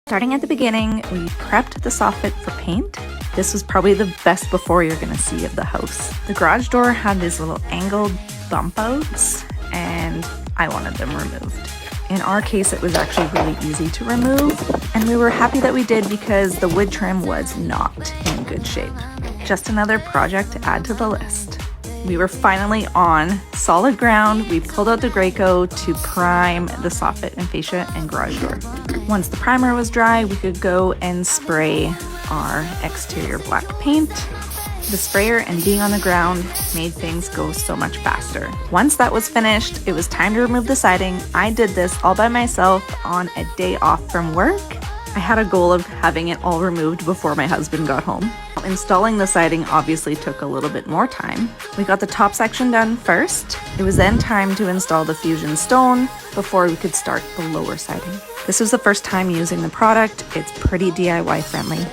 Starting at the beginning, we prepped the soffit for paint. This was probably the best before you're gonna see of the house. The garage door had these little angled bump outs and I wanted them removed. In our case, it was actually really easy to remove, and we were happy that we did because the wood trim was not in good shape. Just another project to add to the list. We were finally on solid ground. We pulled out the Graco to prime the soffit and fascia and garage door. Once the primer was dry, we could go and spray our exterior black paint. The sprayer and being on the ground made things go so much faster. Once that was finished, it was time to remove the siding. I did this all by myself on a day off from work. I had a goal of having it all removed before my husband got home. Installing the siding obviously took a little bit more time. We got the top section done first. It was then time to install the fusion stone before we could start the lower siding. This was the first time using the product. It's pretty DIY friendly.